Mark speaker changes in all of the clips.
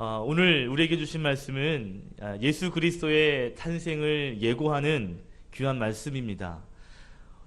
Speaker 1: 오늘 우리에게 주신 말씀은 예수 그리스도의 탄생을 예고하는 귀한 말씀입니다.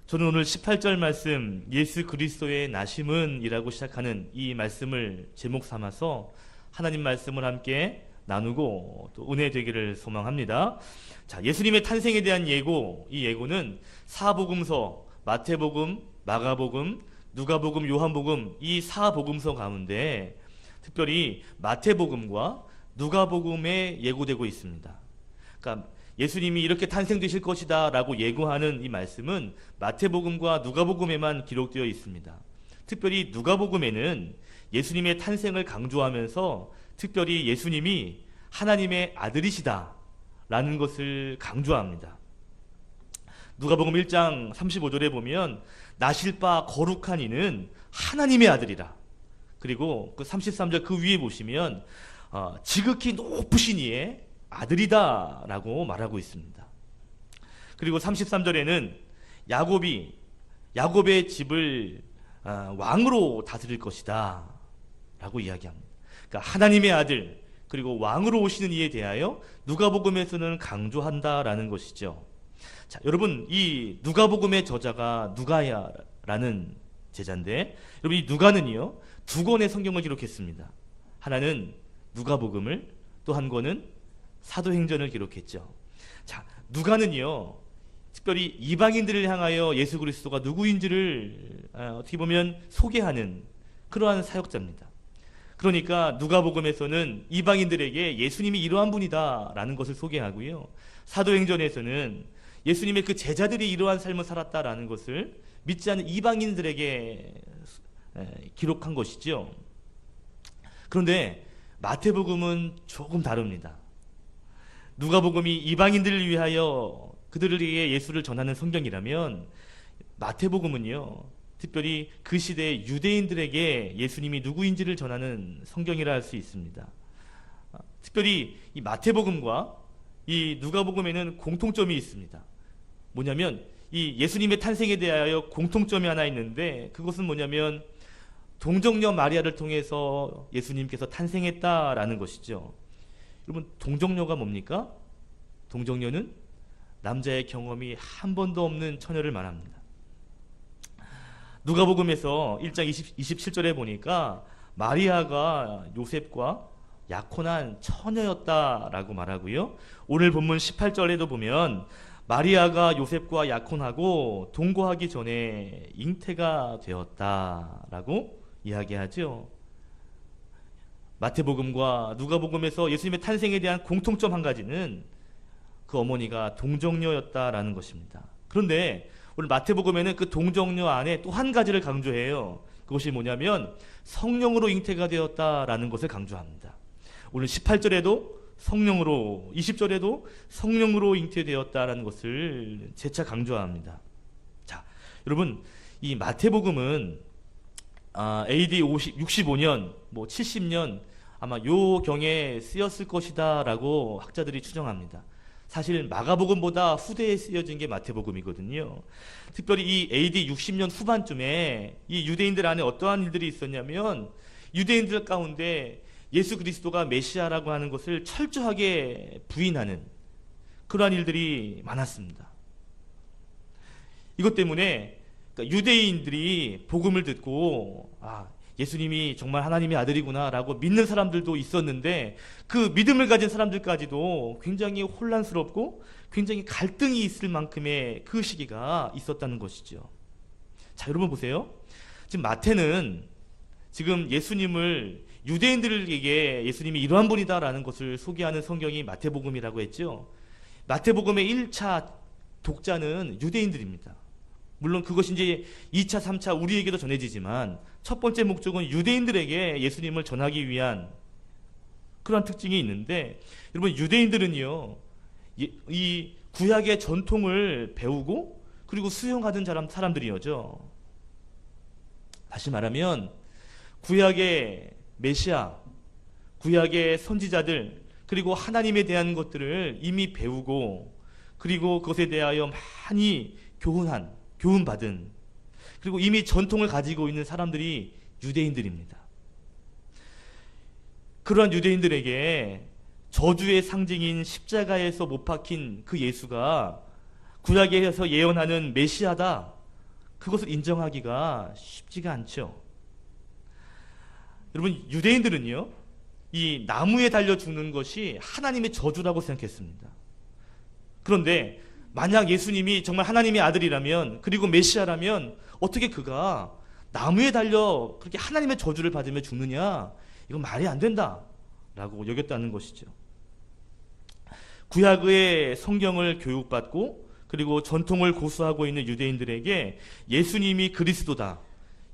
Speaker 1: 저는 오늘 18절 말씀 예수 그리스도의 나심은 이라고 시작하는 이 말씀을 제목 삼아서 하나님 말씀을 함께 나누고 또 은혜 되기를 소망합니다. 자, 예수님의 탄생에 대한 예고, 이 예고는 사복음서, 마태복음, 마가복음, 누가복음, 요한복음 이 사복음서 가운데 특별히 마태복음과 누가복음에 예고되고 있습니다. 그러니까 예수님이 이렇게 탄생되실 것이다 라고 예고하는 이 말씀은 마태복음과 누가복음에만 기록되어 있습니다. 특별히 누가복음에는 예수님의 탄생을 강조하면서 특별히 예수님이 하나님의 아들이시다 라는 것을 강조합니다. 누가복음 1장 35절에 보면 나실 바 거룩한 이는 하나님의 아들이라. 그리고 그 33절 그 위에 보시면 지극히 높으신 이의 아들이다 라고 말하고 있습니다. 그리고 33절에는 야곱의 집을 왕으로 다스릴 것이다 라고 이야기합니다. 그러니까 하나님의 아들 그리고 왕으로 오시는 이에 대하여 누가복음에서는 강조한다라는 것이죠. 자, 여러분 이 누가복음의 저자가 누가야라는 제자인데 여러분 이 누가는요 두 권의 성경을 기록했습니다. 하나는 누가복음을 또 한 권은 사도행전을 기록했죠. 자, 누가는요 특별히 이방인들을 향하여 예수 그리스도가 누구인지를 어떻게 보면 소개하는 그러한 사역자입니다. 그러니까 누가복음에서는 이방인들에게 예수님이 이러한 분이다라는 것을 소개하고요. 사도행전에서는 예수님의 그 제자들이 이러한 삶을 살았다라는 것을 믿지 않는 이방인들에게 기록한 것이죠. 그런데 마태복음은 조금 다릅니다. 누가복음이 이방인들을 위하여 그들에게 예수를 전하는 성경이라면 마태복음은요 특별히 그 시대의 유대인들에게 예수님이 누구인지를 전하는 성경이라 할 수 있습니다. 특별히 이 마태복음과 이 누가복음에는 공통점이 있습니다. 뭐냐면 이 예수님의 탄생에 대하여 공통점이 하나 있는데 그것은 뭐냐면 동정녀 마리아를 통해서 예수님께서 탄생했다라는 것이죠. 여러분 동정녀가 뭡니까? 동정녀는 남자의 경험이 한 번도 없는 처녀를 말합니다. 누가복음에서 1장 27절에 보니까 마리아가 요셉과 약혼한 처녀였다라고 말하고요. 오늘 본문 18절에도 보면 마리아가 요셉과 약혼하고 동거하기 전에 잉태가 되었다라고 이야기하죠. 마태복음과 누가복음에서 예수님의 탄생에 대한 공통점 한 가지는 그 어머니가 동정녀였다라는 것입니다. 그런데 오늘 마태복음에는 그 동정녀 안에 또 한 가지를 강조해요. 그것이 뭐냐면 성령으로 잉태가 되었다라는 것을 강조합니다. 오늘 18절에도 성령으로 20절에도 성령으로 잉태되었다라는 것을 재차 강조합니다. 자, 여러분 이 마태복음은 AD 65년, 70년 아마 요 경에 쓰였을 것이다라고 학자들이 추정합니다. 사실 마가복음보다 후대에 쓰여진 게 마태복음이거든요. 특별히 이 AD 60년 후반쯤에 이 유대인들 안에 어떠한 일들이 있었냐면 유대인들 가운데 예수 그리스도가 메시아라고 하는 것을 철저하게 부인하는 그러한 일들이 많았습니다. 이것 때문에 유대인들이 복음을 듣고 예수님이 정말 하나님의 아들이구나 라고 믿는 사람들도 있었는데 그 믿음을 가진 사람들까지도 굉장히 혼란스럽고 굉장히 갈등이 있을 만큼의 그 시기가 있었다는 것이죠. 자, 여러분 보세요. 지금 마태는 지금 예수님을 유대인들에게 예수님이 이러한 분이다라는 것을 소개하는 성경이 마태복음이라고 했죠. 마태복음의 1차 독자는 유대인들입니다. 물론 그것이 이제 2차, 3차 우리에게도 전해지지만 첫 번째 목적은 유대인들에게 예수님을 전하기 위한 그런 특징이 있는데 여러분 유대인들은요 이 구약의 전통을 배우고 그리고 수용하던 사람들이었죠. 다시 말하면 구약의 메시아, 구약의 선지자들 그리고 하나님에 대한 것들을 이미 배우고 그리고 그것에 대하여 많이 교훈받은 그리고 이미 전통을 가지고 있는 사람들이 유대인들입니다. 그러한 유대인들에게 저주의 상징인 십자가에서 못 박힌 그 예수가 구약에서 예언하는 메시아다, 그것을 인정하기가 쉽지가 않죠. 여러분, 유대인들은요, 이 나무에 달려 죽는 것이 하나님의 저주라고 생각했습니다. 그런데 만약 예수님이 정말 하나님의 아들이라면, 그리고 메시아라면 어떻게 그가 나무에 달려 그렇게 하나님의 저주를 받으며 죽느냐? 이건 말이 안 된다라고 여겼다는 것이죠. 구약의 성경을 교육받고 그리고 전통을 고수하고 있는 유대인들에게 예수님이 그리스도다,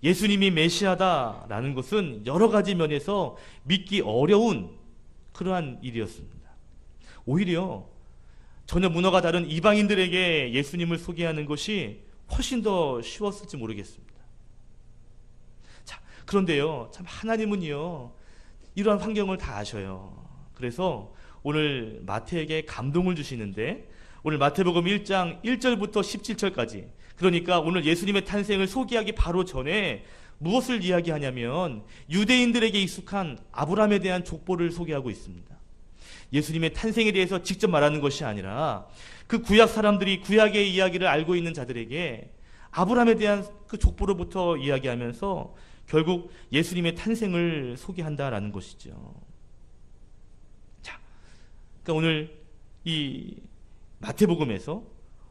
Speaker 1: 예수님이 메시아다라는 것은 여러 가지 면에서 믿기 어려운 그러한 일이었습니다. 오히려 전혀 문화가 다른 이방인들에게 예수님을 소개하는 것이 훨씬 더 쉬웠을지 모르겠습니다. 자, 그런데요, 참 하나님은요, 이러한 환경을 다 아셔요. 그래서 오늘 마태에게 감동을 주시는데, 오늘 마태복음 1장 1절부터 17절까지, 그러니까 오늘 예수님의 탄생을 소개하기 바로 전에 무엇을 이야기하냐면 유대인들에게 익숙한 아브라함에 대한 족보를 소개하고 있습니다. 예수님의 탄생에 대해서 직접 말하는 것이 아니라 그 구약 사람들이 구약의 이야기를 알고 있는 자들에게 아브라함에 대한 그 족보로부터 이야기하면서 결국 예수님의 탄생을 소개한다라는 것이죠. 자, 그러니까 오늘 이 마태복음에서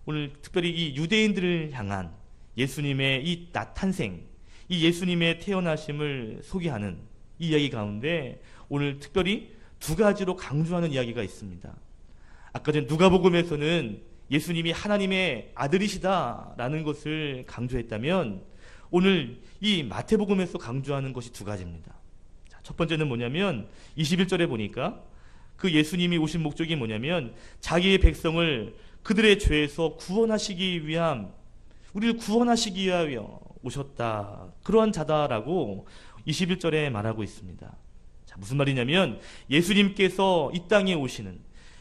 Speaker 1: 오늘 특별히 이 유대인들을 향한 예수님의 이 탄생, 이 예수님의 태어나심을 소개하는 이 이야기 가운데 오늘 특별히 두 가지로 강조하는 이야기가 있습니다. 아까 전 누가복음에서는 예수님이 하나님의 아들이시다라는 것을 강조했다면 오늘 이 마태복음에서 강조하는 것이 두 가지입니다. 자, 첫 번째는 뭐냐면 21절에 보니까 그 예수님이 오신 목적이 뭐냐면 자기의 백성을 그들의 죄에서 구원하시기 위함, 우리를 구원하시기 위하여 오셨다, 그러한 자다라고 21절에 말하고 있습니다. 자, 무슨 말이냐면 예수님께서 이 땅에 오시는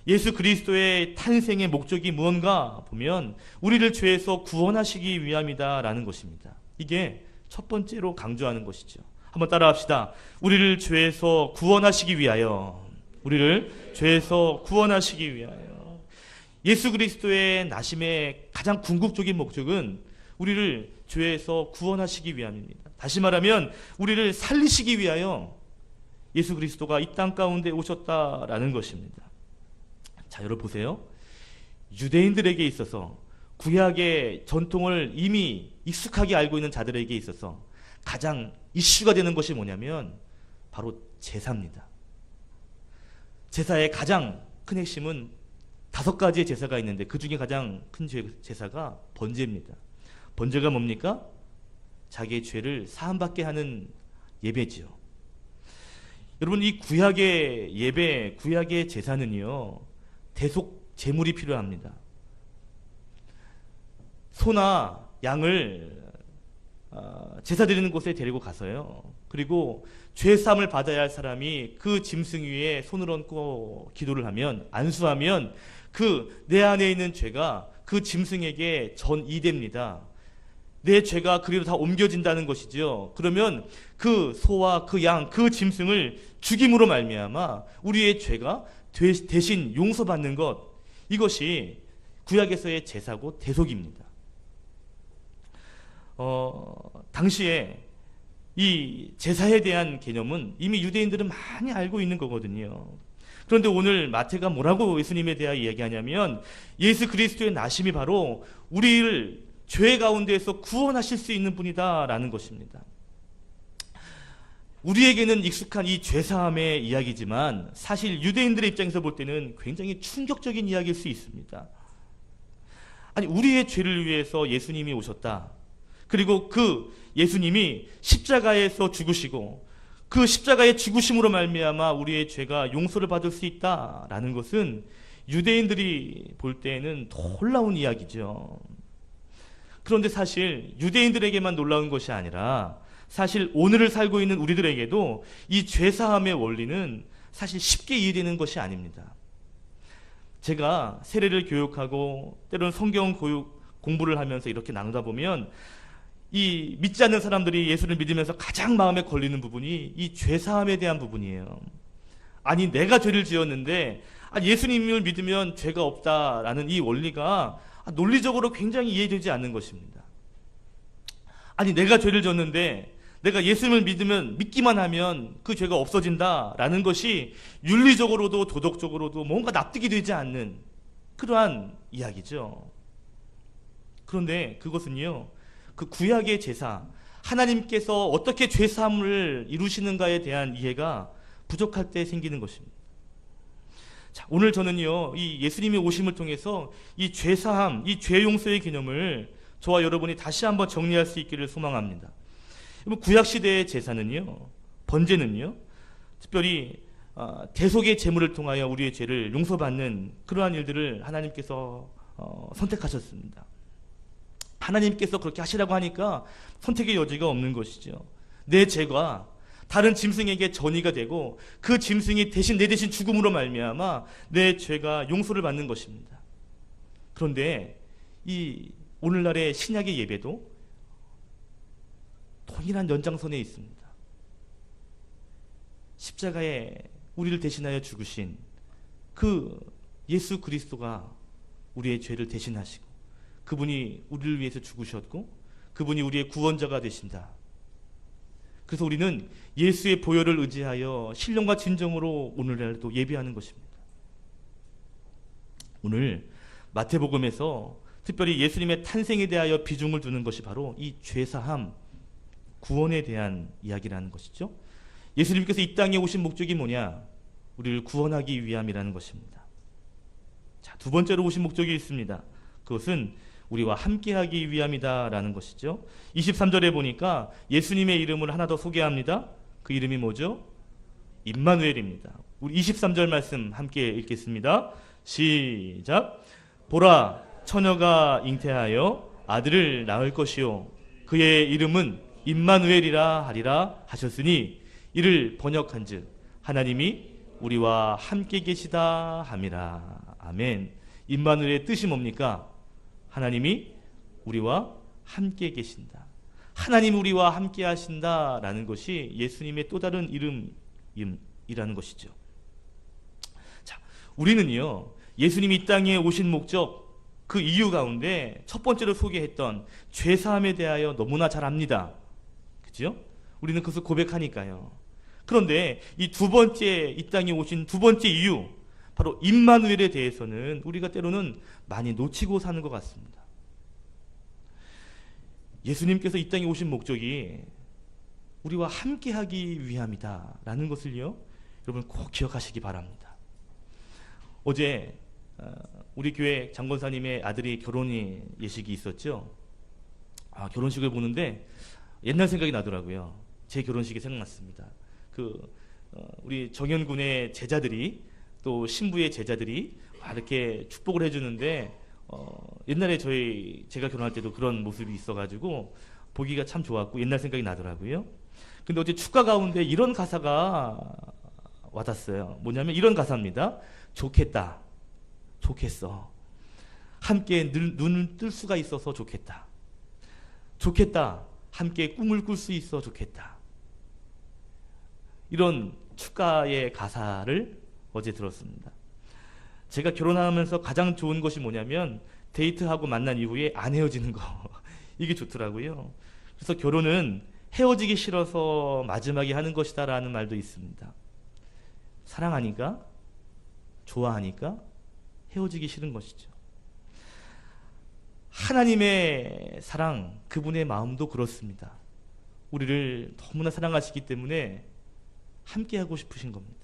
Speaker 1: 예수 그리스도의 탄생의 목적이 무언가 보면 우리를 죄에서 구원하시기 위함이다라는 것입니다. 이게 첫 번째로 강조하는 것이죠. 한번 따라합시다. 우리를 죄에서 구원하시기 위하여, 우리를 죄에서 구원하시기 위하여. 예수 그리스도의 나심의 가장 궁극적인 목적은 우리를 죄에서 구원하시기 위함입니다. 다시 말하면 우리를 살리시기 위하여 예수 그리스도가 이 땅 가운데 오셨다라는 것입니다. 자, 여러분 보세요. 유대인들에게 있어서 구약의 전통을 이미 익숙하게 알고 있는 자들에게 있어서 가장 이슈가 되는 것이 뭐냐면 바로 제사입니다. 제사의 가장 큰 핵심은 5가지의 제사가 있는데 그 중에 가장 큰 제사가 번제입니다. 번제가 뭡니까? 자기의 죄를 사함받게 하는 예배지요. 여러분, 이 구약의 예배, 구약의 제사는요, 대속 제물이 필요합니다. 소나 양을 제사 드리는 곳에 데리고 가서요, 그리고 죄사함을 받아야 할 사람이 그 짐승 위에 손을 얹고 기도를 하면, 안수하면 그 내 안에 있는 죄가 그 짐승에게 전이됩니다. 내 죄가 그리로 다 옮겨진다는 것이죠. 그러면 그 소와 그 양, 그 짐승을 죽임으로 말미암아 우리의 죄가 대신 용서받는 것, 이것이 구약에서의 제사고 대속입니다. 당시에 이 제사에 대한 개념은 이미 유대인들은 많이 알고 있는 거거든요. 그런데 오늘 마태가 뭐라고 예수님에 대하여 이야기하냐면 예수 그리스도의 나심이 바로 우리를 죄 가운데에서 구원하실 수 있는 분이다라는 것입니다. 우리에게는 익숙한 이 죄사함의 이야기지만 사실 유대인들의 입장에서 볼 때는 굉장히 충격적인 이야기일 수 있습니다. 아니, 우리의 죄를 위해서 예수님이 오셨다. 그리고 그 예수님이 십자가에서 죽으시고 그 십자가의 죽으심으로 말미암아 우리의 죄가 용서를 받을 수 있다라는 것은 유대인들이 볼 때에는 놀라운 이야기죠. 그런데 사실 유대인들에게만 놀라운 것이 아니라 사실 오늘을 살고 있는 우리들에게도 이 죄사함의 원리는 사실 쉽게 이해되는 것이 아닙니다. 제가 세례를 교육하고 때로는 성경 공부를 하면서 이렇게 나누다 보면 이 믿지 않는 사람들이 예수를 믿으면서 가장 마음에 걸리는 부분이 이 죄사함에 대한 부분이에요. 아니 내가 죄를 지었는데 예수님을 믿으면 죄가 없다라는 이 원리가 논리적으로 굉장히 이해되지 않는 것입니다. 아니 내가 죄를 졌는데 내가 예수님을 믿기만 하면 그 죄가 없어진다라는 것이 윤리적으로도 도덕적으로도 뭔가 납득이 되지 않는 그러한 이야기죠. 그런데 그것은요, 그 구약의 제사, 하나님께서 어떻게 죄사함을 이루시는가에 대한 이해가 부족할 때 생기는 것입니다. 자, 오늘 저는요, 이 예수님의 오심을 통해서 이 죄사함, 이 죄용서의 개념을 저와 여러분이 다시 한번 정리할 수 있기를 소망합니다. 구약시대의 제사는요, 번제는요, 특별히 대속의 제물을 통하여 우리의 죄를 용서받는 그러한 일들을 하나님께서 선택하셨습니다. 하나님께서 그렇게 하시라고 하니까 선택의 여지가 없는 것이죠. 내 죄가 다른 짐승에게 전이가 되고 그 짐승이 내 대신 죽음으로 말미암아 내 죄가 용서를 받는 것입니다. 그런데 이 오늘날의 신약의 예배도 동일한 연장선에 있습니다. 십자가에 우리를 대신하여 죽으신 그 예수 그리스도가 우리의 죄를 대신하시고 그분이 우리를 위해서 죽으셨고 그분이 우리의 구원자가 되신다. 그래서 우리는 예수의 보혈을 의지하여 신령과 진정으로 오늘날도 예배하는 것입니다. 오늘 마태복음에서 특별히 예수님의 탄생에 대하여 비중을 두는 것이 바로 이 죄사함, 구원에 대한 이야기라는 것이죠. 예수님께서 이 땅에 오신 목적이 뭐냐? 우리를 구원하기 위함이라는 것입니다. 자, 두 번째로 오신 목적이 있습니다. 그것은 우리와 함께하기 위함이다라는 것이죠. 23절에 보니까 예수님의 이름을 하나 더 소개합니다. 그 이름이 뭐죠? 임마누엘입니다. 우리 23절 말씀 함께 읽겠습니다. 시작. 보라, 처녀가 잉태하여 아들을 낳을 것이요 그의 이름은 임마누엘이라 하리라 하셨으니 이를 번역한즉 하나님이 우리와 함께 계시다 함이라. 아멘. 임마누엘의 뜻이 뭡니까? 하나님이 우리와 함께 계신다. 하나님 우리와 함께 하신다라는 것이 예수님의 또 다른 이름이라는 것이죠. 자, 우리는요, 예수님이 이 땅에 오신 목적, 그 이유 가운데 첫 번째로 소개했던 죄사함에 대하여 너무나 잘 압니다. 그죠? 우리는 그것을 고백하니까요. 그런데 이 두 번째, 이 땅에 오신 두 번째 이유, 바로 임마누엘에 대해서는 우리가 때로는 많이 놓치고 사는 것 같습니다. 예수님께서 이 땅에 오신 목적이 우리와 함께하기 위함이다 라는 것을요, 여러분 꼭 기억하시기 바랍니다. 어제 우리 교회 장권사님의 아들이 결혼이 예식이 있었죠. 결혼식을 보는데 옛날 생각이 나더라고요. 제 결혼식이 생각났습니다. 우리 정현군의 제자들이 또 신부의 제자들이 이렇게 축복을 해주는데 옛날에 제가 결혼할 때도 그런 모습이 있어가지고 보기가 참 좋았고 옛날 생각이 나더라고요. 근데 어제 축가 가운데 이런 가사가 와닿았어요. 뭐냐면 이런 가사입니다. 좋겠다, 좋겠어, 함께 눈을 뜰 수가 있어서 좋겠다, 좋겠다, 함께 꿈을 꿀 수 있어 좋겠다. 이런 축가의 가사를 어제 들었습니다. 제가 결혼하면서 가장 좋은 것이 뭐냐면 데이트하고 만난 이후에 안 헤어지는 거. 이게 좋더라고요. 그래서 결혼은 헤어지기 싫어서 마지막에 하는 것이다라는 말도 있습니다. 사랑하니까, 좋아하니까 헤어지기 싫은 것이죠. 하나님의 사랑, 그분의 마음도 그렇습니다. 우리를 너무나 사랑하시기 때문에 함께하고 싶으신 겁니다.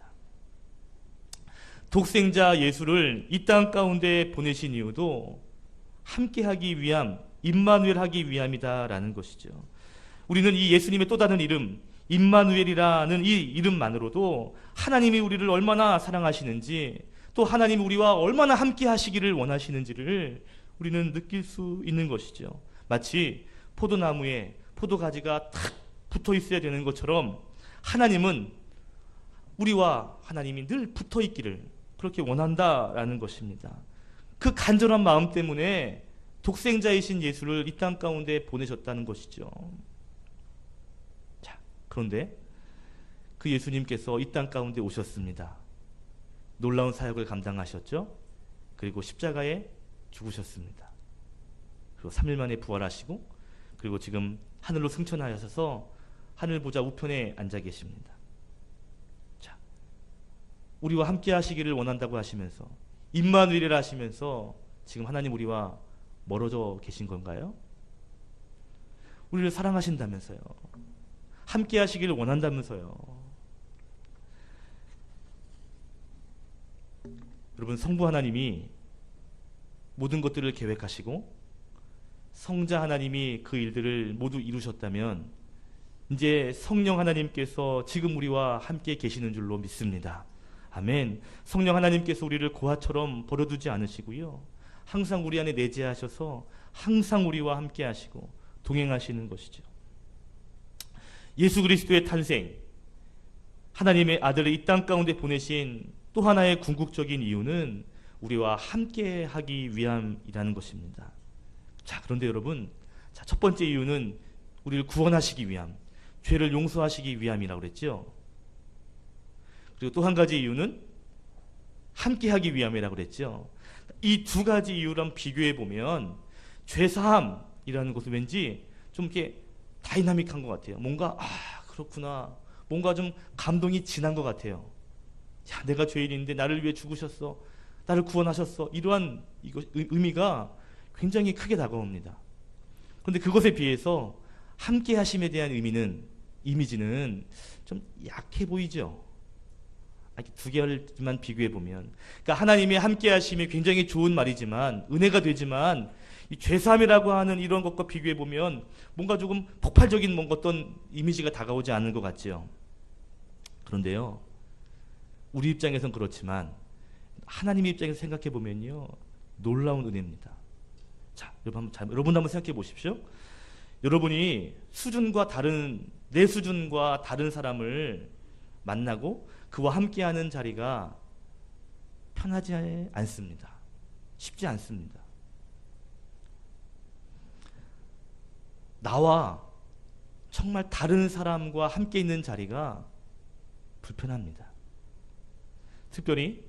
Speaker 1: 독생자 예수를 이 땅 가운데 보내신 이유도 함께하기 위함, 임마누엘 하기 위함이다라는 것이죠. 우리는 이 예수님의 또 다른 이름, 임마누엘이라는 이 이름만으로도 하나님이 우리를 얼마나 사랑하시는지, 또 하나님이 우리와 얼마나 함께하시기를 원하시는지를 우리는 느낄 수 있는 것이죠. 마치 포도나무에 포도가지가 탁 붙어 있어야 되는 것처럼 하나님은 우리와 하나님이 늘 붙어 있기를 그렇게 원한다라는 것입니다. 그 간절한 마음 때문에 독생자이신 예수를 이 땅 가운데 보내셨다는 것이죠. 자, 그런데 그 예수님께서 이 땅 가운데 오셨습니다. 놀라운 사역을 감당하셨죠. 그리고 십자가에 죽으셨습니다. 그리고 3일 만에 부활하시고 그리고 지금 하늘로 승천하셔서 하늘 보좌 우편에 앉아 계십니다. 자, 우리와 함께 하시기를 원한다고 하시면서 임마누엘이라 하시면서 지금 하나님 우리와 멀어져 계신 건가요? 우리를 사랑하신다면서요. 함께 하시기를 원한다면서요. 여러분, 성부 하나님이 모든 것들을 계획하시고 성자 하나님이 그 일들을 모두 이루셨다면 이제 성령 하나님께서 지금 우리와 함께 계시는 줄로 믿습니다. 아멘. 성령 하나님께서 우리를 고아처럼 버려두지 않으시고요. 항상 우리 안에 내재하셔서 항상 우리와 함께 하시고 동행하시는 것이죠. 예수 그리스도의 탄생, 하나님의 아들을 이 땅 가운데 보내신 또 하나의 궁극적인 이유는 우리와 함께 하기 위함이라는 것입니다. 자, 그런데 여러분, 자, 첫 번째 이유는 우리를 구원하시기 위함, 죄를 용서하시기 위함이라고 그랬죠. 그리고 또 한 가지 이유는 함께 하기 위함이라고 그랬죠. 이 두 가지 이유랑 비교해 보면 죄사함이라는 것은 왠지 좀 이렇게 다이나믹한 것 같아요. 뭔가 그렇구나, 뭔가 좀 감동이 진한 것 같아요. 야, 내가 죄인인데 나를 위해 죽으셨어, 나를 구원하셨어, 이러한 의미가 굉장히 크게 다가옵니다. 그런데 그것에 비해서 함께 하심에 대한 이미지는 좀 약해 보이죠. 두 개만 비교해 보면, 그러니까 하나님의 함께 하심이 굉장히 좋은 말이지만, 은혜가 되지만 이 죄사함이라고 하는 이런 것과 비교해 보면 뭔가 조금 폭발적인 뭔가 어떤 이미지가 다가오지 않는 것 같지요. 그런데요, 우리 입장에선 그렇지만 하나님의 입장에서 생각해 보면요, 놀라운 은혜입니다. 자, 여러분 한번 생각해 보십시오. 여러분이 내 수준과 다른 사람을 만나고 그와 함께하는 자리가 편하지 않습니다. 쉽지 않습니다. 나와 정말 다른 사람과 함께 있는 자리가 불편합니다. 특별히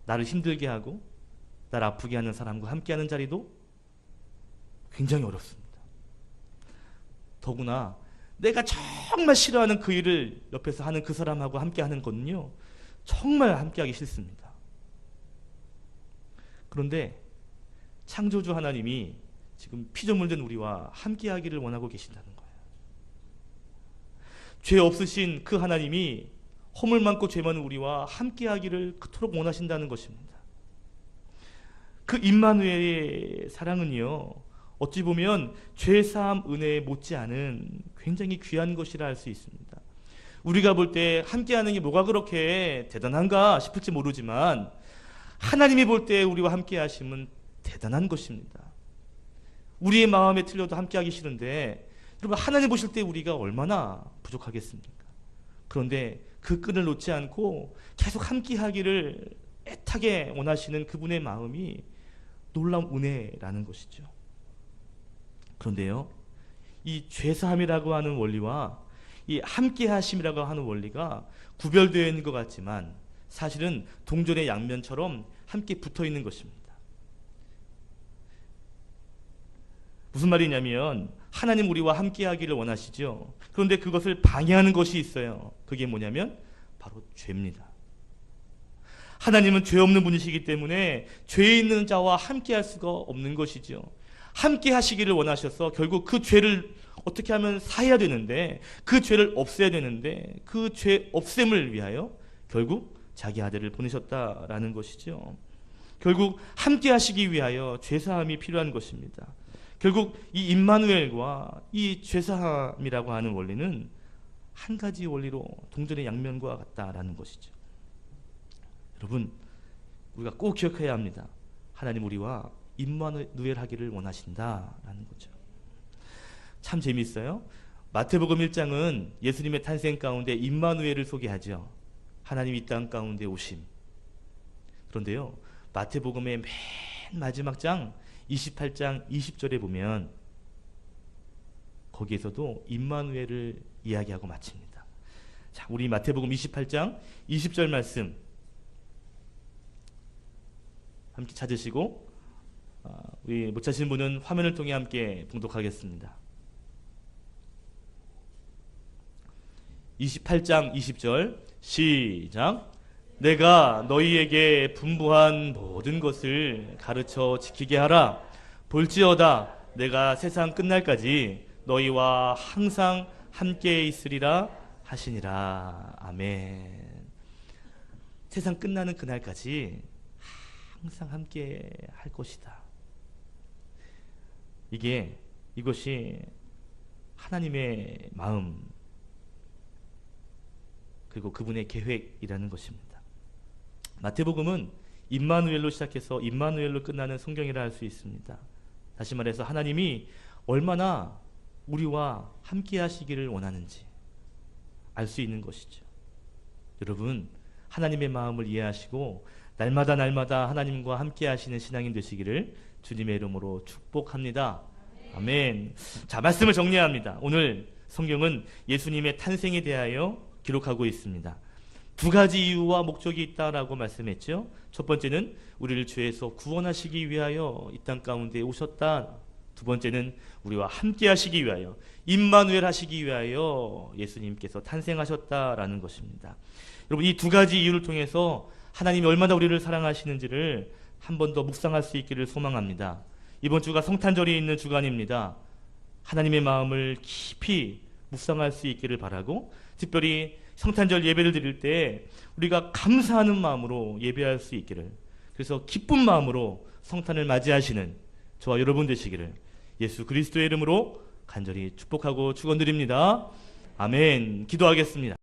Speaker 1: 나를 힘들게 하고 나를 아프게 하는 사람과 함께하는 자리도 굉장히 어렵습니다. 더구나 내가 정말 싫어하는 그 일을 옆에서 하는 그 사람하고 함께하는 거는요, 정말 함께하기 싫습니다. 그런데 창조주 하나님이 지금 피조물 된 우리와 함께하기를 원하고 계신다는 거예요. 죄 없으신 그 하나님이 허물 많고 죄 많은 우리와 함께하기를 그토록 원하신다는 것입니다. 그 임마누엘의 사랑은요, 어찌 보면 죄사함 은혜에 못지않은 굉장히 귀한 것이라 할 수 있습니다. 우리가 볼 때 함께하는 게 뭐가 그렇게 대단한가 싶을지 모르지만 하나님이 볼 때 우리와 함께하심은 대단한 것입니다. 우리의 마음에 틀려도 함께하기 싫은데 여러분, 하나님 보실 때 우리가 얼마나 부족하겠습니까? 그런데 그 끈을 놓지 않고 계속 함께하기를 애타게 원하시는 그분의 마음이 놀라운 은혜라는 것이죠. 그런데요, 이 죄사함이라고 하는 원리와 이 함께하심이라고 하는 원리가 구별되어 있는 것 같지만 사실은 동전의 양면처럼 함께 붙어 있는 것입니다. 무슨 말이냐면 하나님 우리와 함께하기를 원하시죠. 그런데 그것을 방해하는 것이 있어요. 그게 뭐냐면 바로 죄입니다. 하나님은 죄 없는 분이시기 때문에 죄 있는 자와 함께할 수가 없는 것이죠. 함께 하시기를 원하셔서 결국 그 죄를 어떻게 하면 사해야 되는데, 그 죄를 없애야 되는데, 그 죄 없앰을 위하여 결국 자기 아들을 보내셨다라는 것이죠. 결국 함께 하시기 위하여 죄사함이 필요한 것입니다. 결국 이 임마누엘과 이 죄사함이라고 하는 원리는 한 가지 원리로 동전의 양면과 같다라는 것이죠. 여러분, 우리가 꼭 기억해야 합니다. 하나님 우리와 임마누엘 하기를 원하신다라는 거죠. 참 재미있어요. 마태복음 1장은 예수님의 탄생 가운데 임마누엘을 소개하죠. 하나님 이 땅 가운데 오심. 그런데요, 마태복음의 맨 마지막 장 28장 20절에 보면 거기에서도 임마누엘을 이야기하고 마칩니다. 자, 우리 마태복음 28장 20절 말씀 함께 찾으시고 우리 못 찾으신 분은 화면을 통해 함께 봉독하겠습니다. 28장 20절 시작. 내가 너희에게 분부한 모든 것을 가르쳐 지키게 하라. 볼지어다 내가 세상 끝날까지 너희와 항상 함께 있으리라 하시니라. 아멘. 세상 끝나는 그날까지 항상 함께 할 것이다. 이것이 하나님의 마음 그리고 그분의 계획이라는 것입니다. 마태복음은 임마누엘로 시작해서 임마누엘로 끝나는 성경이라 할 수 있습니다. 다시 말해서 하나님이 얼마나 우리와 함께 하시기를 원하는지 알 수 있는 것이죠. 여러분, 하나님의 마음을 이해하시고 날마다 하나님과 함께 하시는 신앙인 되시기를 주님의 이름으로 축복합니다. 아멘. 자, 말씀을 정리합니다. 오늘 성경은 예수님의 탄생에 대하여 기록하고 있습니다. 두 가지 이유와 목적이 있다라고 말씀했죠. 첫 번째는 우리를 죄에서 구원하시기 위하여 이 땅 가운데 오셨다. 두 번째는 우리와 함께 하시기 위하여, 임마누엘 하시기 위하여 예수님께서 탄생하셨다라는 것입니다. 여러분, 이 두 가지 이유를 통해서 하나님이 얼마나 우리를 사랑하시는지를 한 번 더 묵상할 수 있기를 소망합니다. 이번 주가 성탄절이 있는 주간입니다. 하나님의 마음을 깊이 묵상할 수 있기를 바라고, 특별히 성탄절 예배를 드릴 때 우리가 감사하는 마음으로 예배할 수 있기를, 그래서 기쁜 마음으로 성탄을 맞이하시는 저와 여러분 되시기를 예수 그리스도의 이름으로 간절히 축복하고 축원드립니다. 아멘. 기도하겠습니다.